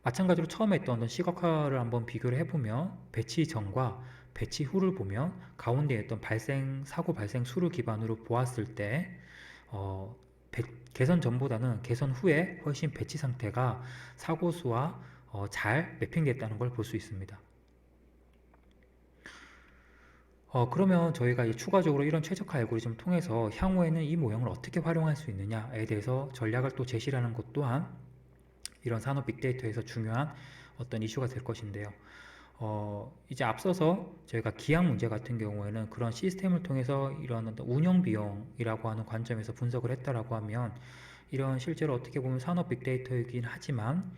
마찬가지로 처음에 했던 어떤 시각화를 한번 비교를 해보면 배치 전과 배치 후를 보면 가운데 있던 사고 발생 수를 기반으로 보았을 때 개선 전보다는 개선 후에 훨씬 배치 상태가 사고 수와 잘 매핑됐다는 걸 볼 수 있습니다. 그러면 저희가 추가적으로 이런 최적화 알고리즘을 통해서 향후에는 이 모형을 어떻게 활용할 수 있느냐에 대해서 전략을 또 제시하는 것 또한 이런 산업 빅데이터에서 중요한 어떤 이슈가 될 것인데요. 이제 앞서서 저희가 기약 문제 같은 경우에는 그런 시스템을 통해서 이런 어떤 운영 비용이라고 하는 관점에서 분석을 했다라고 하면 이런 실제로 어떻게 보면 산업 빅데이터이긴 하지만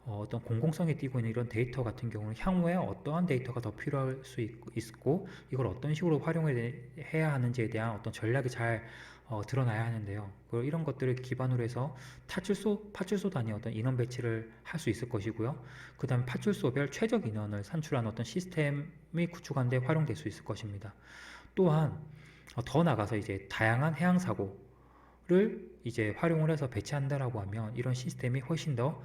어떤 공공성이 띄고 있는 이런 데이터 같은 경우는 향후에 어떠한 데이터가 더 필요할 수 있고 이걸 어떤 식으로 활용해야 하는지에 대한 어떤 전략이 잘 드러나야 하는데요. 이런 것들을 기반으로 해서 파출소 단위 어떤 인원 배치를 할 수 있을 것이고요. 그 다음에 파출소별 최적 인원을 산출하는 어떤 시스템이 구축하는 데 활용될 수 있을 것입니다. 또한 더 나가서 이제 다양한 해양 사고를 이제 활용을 해서 배치한다라고 하면 이런 시스템이 훨씬 더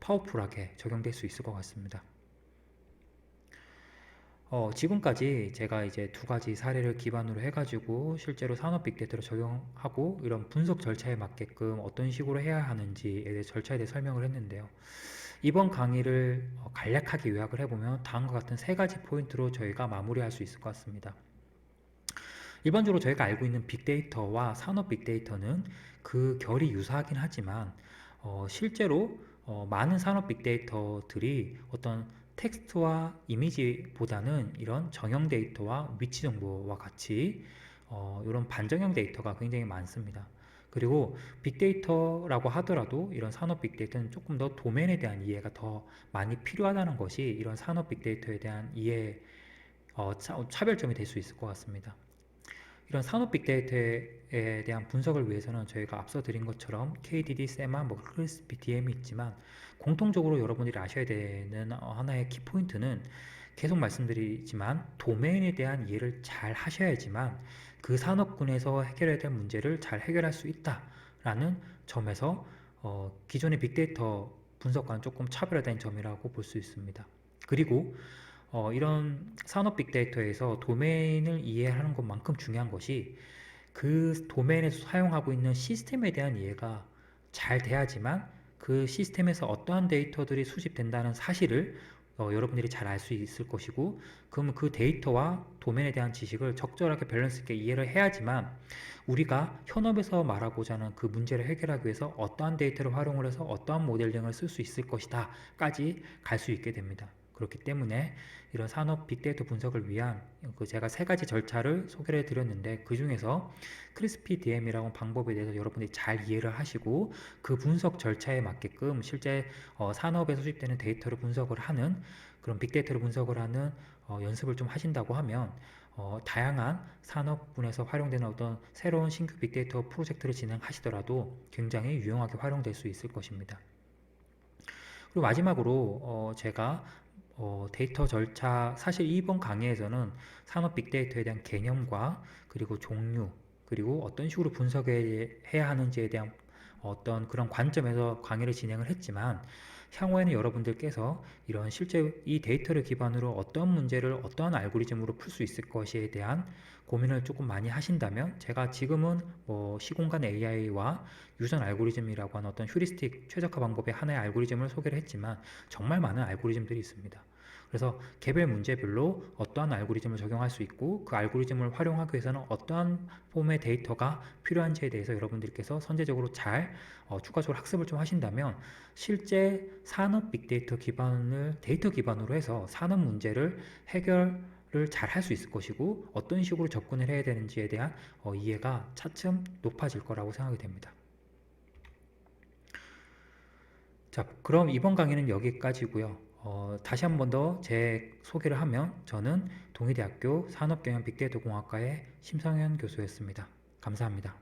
파워풀하게 적용될 수 있을 것 같습니다. 지금까지 제가 이제 2가지 사례를 기반으로 해가지고 실제로 산업 빅데이터를 적용하고 이런 분석 절차에 맞게끔 어떤 식으로 해야 하는지에 대해 절차에 대해 설명을 했는데요. 이번 강의를 간략하게 요약을 해보면 다음과 같은 3가지 포인트로 저희가 마무리할 수 있을 것 같습니다. 일반적으로 저희가 알고 있는 빅데이터와 산업 빅데이터는 그 결이 유사하긴 하지만 실제로 많은 산업 빅데이터들이 어떤 텍스트와 이미지보다는 이런 정형 데이터와 위치 정보와 같이 이런 반정형 데이터가 굉장히 많습니다. 그리고 빅데이터라고 하더라도 이런 산업 빅데이터는 조금 더 도메인에 대한 이해가 더 많이 필요하다는 것이 이런 산업 빅데이터에 대한 이해 차별점이 될 수 있을 것 같습니다. 이런 산업 빅데이터에 대한 분석을 위해서는 저희가 앞서 드린 것처럼 KDD, 세마, 크리스피, DM이 있지만 공통적으로 여러분들이 아셔야 되는 하나의 키포인트는 계속 말씀드리지만 도메인에 대한 이해를 잘 하셔야지만 그 산업군에서 해결해야 될 문제를 잘 해결할 수 있다라는 점에서 기존의 빅데이터 분석과는 조금 차별화된 점이라고 볼 수 있습니다. 그리고 이런 산업 빅데이터에서 도메인을 이해하는 것만큼 중요한 것이 그 도메인에서 사용하고 있는 시스템에 대한 이해가 잘 돼야지만 그 시스템에서 어떠한 데이터들이 수집된다는 사실을 여러분들이 잘 알 수 있을 것이고 그러면 그 데이터와 도메인에 대한 지식을 적절하게 밸런스 있게 이해를 해야지만 우리가 현업에서 말하고자 하는 그 문제를 해결하기 위해서 어떠한 데이터를 활용을 해서 어떠한 모델링을 쓸 수 있을 것이다 까지 갈 수 있게 됩니다. 그렇기 때문에 이런 산업 빅데이터 분석을 위한 제가 세 가지 절차를 소개를 드렸는데, 그 중에서 크리스피 DM이라는 방법에 대해서 여러분들이 잘 이해를 하시고 그 분석 절차에 맞게끔 실제 산업에 수집되는 데이터를 분석을 하는, 그런 빅데이터를 분석을 하는 연습을 좀 하신다고 하면 다양한 산업군에서 활용되는 어떤 새로운 신규 빅데이터 프로젝트를 진행하시더라도 굉장히 유용하게 활용될 수 있을 것입니다. 그리고 마지막으로 제가 데이터 절차, 사실 이번 강의에서는 산업 빅데이터에 대한 개념과 그리고 종류, 그리고 어떤 식으로 분석해야 하는지에 대한 어떤 그런 관점에서 강의를 진행을 했지만, 향후에는 여러분들께서 이런 실제 이 데이터를 기반으로 어떤 문제를 어떠한 알고리즘으로 풀 수 있을 것에 대한 고민을 조금 많이 하신다면, 제가 지금은 시공간 AI와 유전 알고리즘이라고 하는 어떤 휴리스틱 최적화 방법의 하나의 알고리즘을 소개를 했지만, 정말 많은 알고리즘들이 있습니다. 그래서 개별 문제별로 어떠한 알고리즘을 적용할 수 있고, 그 알고리즘을 활용하기 위해서는 어떠한 폼의 데이터가 필요한지에 대해서 여러분들께서 선제적으로 잘 추가적으로 학습을 좀 하신다면, 실제 산업 빅데이터 기반을 데이터 기반으로 해서 산업 문제를 해결을 잘 할 수 있을 것이고, 어떤 식으로 접근을 해야 되는지에 대한 이해가 차츰 높아질 거라고 생각이 됩니다. 자, 그럼 이번 강의는 여기까지고요. 다시 한 번 더 제 소개를 하면, 저는 동의대학교 산업경영 빅데이터 공학과의 심성현 교수였습니다. 감사합니다.